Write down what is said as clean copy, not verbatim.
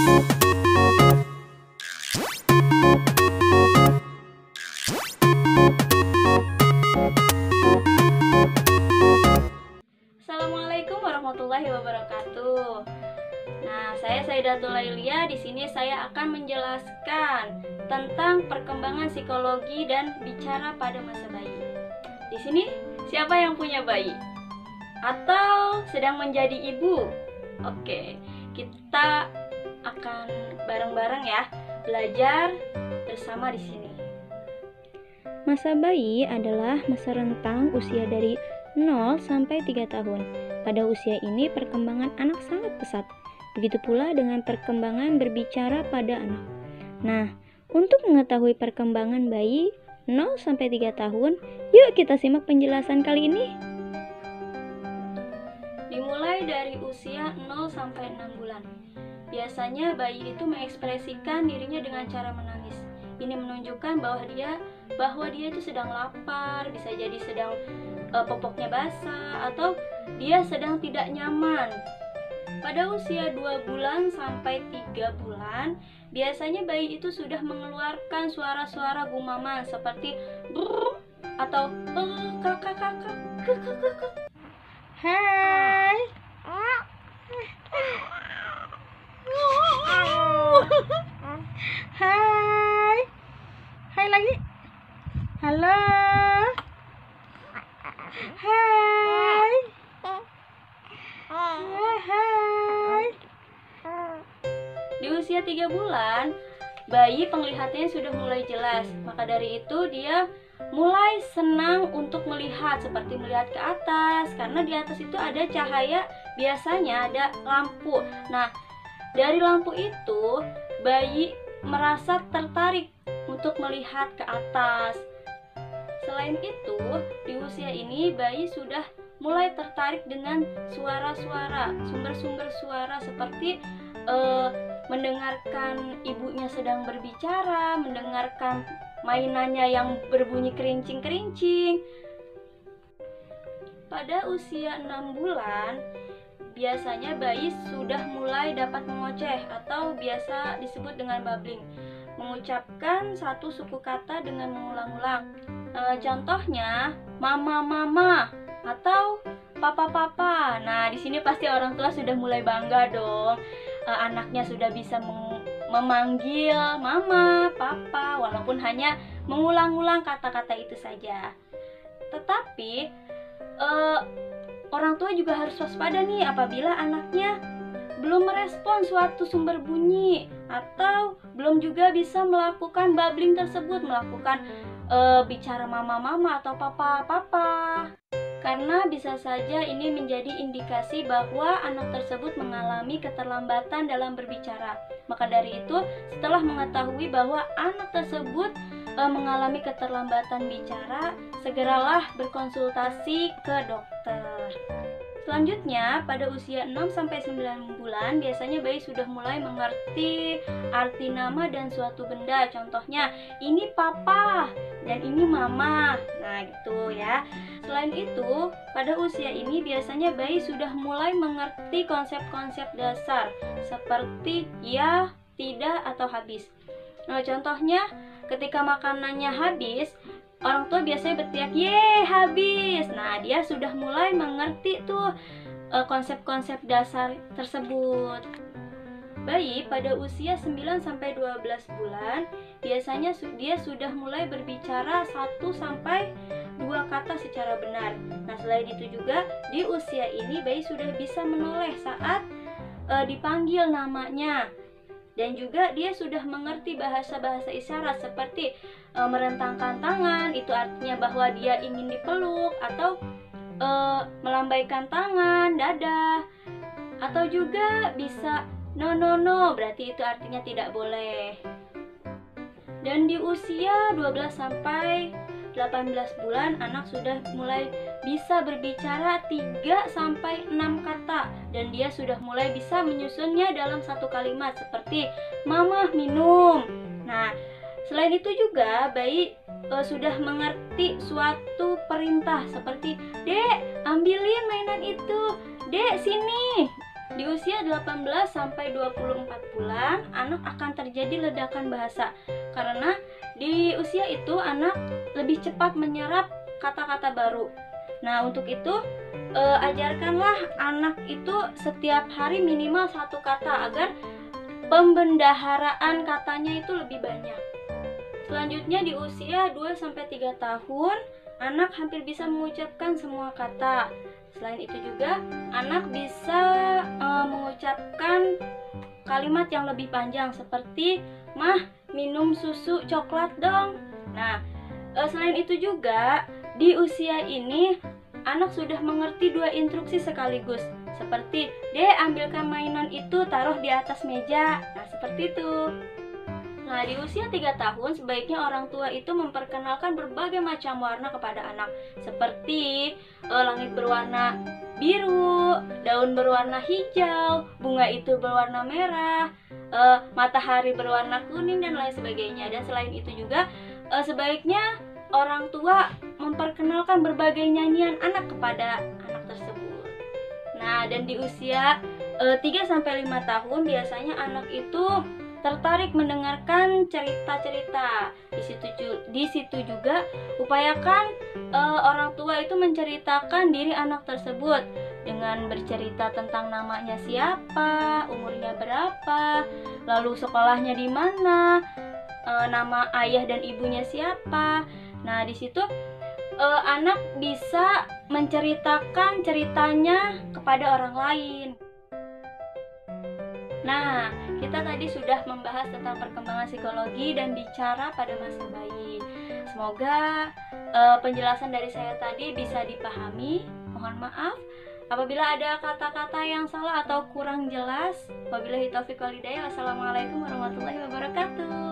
Assalamualaikum warahmatullahi wabarakatuh. Nah, saya Saidatul Lailia. Di sini saya akan menjelaskan tentang perkembangan psikologi dan bicara pada masa bayi. Di sini siapa yang punya bayi? Atau sedang menjadi ibu? Oke, kita akan bareng-bareng ya belajar bersama di sini. Masa bayi adalah masa rentang usia dari 0 sampai 3 tahun. Pada usia ini perkembangan anak sangat pesat. Begitu pula dengan perkembangan berbicara pada anak. Nah, untuk mengetahui perkembangan bayi 0 sampai 3 tahun, yuk kita simak penjelasan kali ini. Dimulai dari usia 0 sampai 6 bulan. Biasanya bayi itu mengekspresikan dirinya dengan cara menangis. Ini menunjukkan bahwa dia itu sedang lapar, bisa jadi sedang popoknya basah, atau dia sedang tidak nyaman. Pada usia 2 bulan sampai 3 bulan, biasanya bayi itu sudah mengeluarkan suara-suara gumaman seperti brrr atau kakak. Hai. Hai. Hai lagi. Halo. Hai. Hai. Di usia 3 bulan, bayi penglihatannya sudah mulai jelas. Maka dari itu dia mulai senang untuk melihat, seperti melihat ke atas, karena di atas itu ada cahaya, biasanya ada lampu. Nah, dari lampu itu bayi merasa tertarik untuk melihat ke atas. Selain itu, di usia ini bayi sudah mulai tertarik dengan suara-suara, sumber-sumber suara seperti mendengarkan ibunya sedang berbicara, mendengarkan mainannya yang berbunyi kerincing-kerincing. Pada usia 6 bulan, biasanya bayi sudah mulai dapat mengoceh atau biasa disebut dengan babbling, mengucapkan satu suku kata dengan mengulang-ulang. Contohnya mama atau papa. Nah, di sini pasti orang tua sudah mulai bangga dong. Anaknya sudah bisa memanggil mama, papa, walaupun hanya mengulang-ulang kata-kata itu saja. Tetapi orang tua juga harus waspada nih apabila anaknya belum merespon suatu sumber bunyi atau belum juga bisa melakukan babbling tersebut, melakukan bicara mama atau papa. Karena bisa saja ini menjadi indikasi bahwa anak tersebut mengalami keterlambatan dalam berbicara. Maka dari itu, setelah mengetahui bahwa anak tersebut mengalami keterlambatan bicara, segeralah berkonsultasi ke dokter. Selanjutnya, pada usia 6-9 bulan, biasanya bayi sudah mulai mengerti arti nama dan suatu benda. Contohnya, ini papa dan ini mama. Nah, gitu ya. Selain itu, pada usia ini biasanya bayi sudah mulai mengerti konsep-konsep dasar seperti ya, tidak, atau habis. Nah, contohnya, ketika makanannya habis, orang tua biasanya berteriak, "Ye, habis!" Nah, dia sudah mulai mengerti tuh konsep-konsep dasar tersebut. Bayi pada usia 9-12 bulan, biasanya dia sudah mulai berbicara 1-2 kata secara benar. Nah, selain itu juga, di usia ini bayi sudah bisa menoleh saat dipanggil namanya. Dan juga dia sudah mengerti bahasa-bahasa isyarat seperti merentangkan tangan, itu artinya bahwa dia ingin dipeluk, atau melambaikan tangan, dada, atau juga bisa no, berarti itu artinya tidak boleh. Dan di usia 12-18 bulan, anak sudah mulai bisa berbicara 3-6 kata, dan dia sudah mulai bisa menyusunnya dalam satu kalimat seperti mama minum. Nah, selain itu juga bayi sudah mengerti suatu perintah seperti, "Dek, ambilin mainan itu. Dek, sini." Di usia 18 sampai 24 bulan, anak akan terjadi ledakan bahasa. Karena di usia itu anak lebih cepat menyerap kata-kata baru. Nah, untuk itu ajarkanlah anak itu setiap hari minimal 1 kata agar pembendaharaan katanya itu lebih banyak. Selanjutnya di usia 2 sampai 3 tahun, anak hampir bisa mengucapkan semua kata. Selain itu juga anak bisa mengucapkan kalimat yang lebih panjang seperti "Mah, minum susu coklat dong". Nah, selain itu juga di usia ini anak sudah mengerti 2 instruksi sekaligus, seperti "Dek, ambilkan mainan itu, taruh di atas meja". Nah, seperti itu. Nah, di usia 3 tahun sebaiknya orang tua itu memperkenalkan berbagai macam warna kepada anak, seperti langit berwarna biru, daun berwarna hijau, bunga itu berwarna merah, matahari berwarna kuning, dan lain sebagainya. Dan selain itu juga sebaiknya orang tua memperkenalkan berbagai nyanyian anak kepada anak tersebut. Nah, dan di usia 3-5 tahun biasanya anak itu tertarik mendengarkan cerita-cerita. Di situ juga upayakan orang tua itu menceritakan diri anak tersebut dengan bercerita tentang namanya siapa, umurnya berapa, lalu sekolahnya di mana, nama ayah dan ibunya siapa. Nah, di situ anak bisa menceritakan ceritanya kepada orang lain. Nah, kita tadi sudah membahas tentang perkembangan psikologi dan bicara pada masa bayi. Semoga penjelasan dari saya tadi bisa dipahami. Mohon maaf apabila ada kata-kata yang salah atau kurang jelas. Wabillahi taufiq wal hidayah. Wassalamualaikum warahmatullahi wabarakatuh.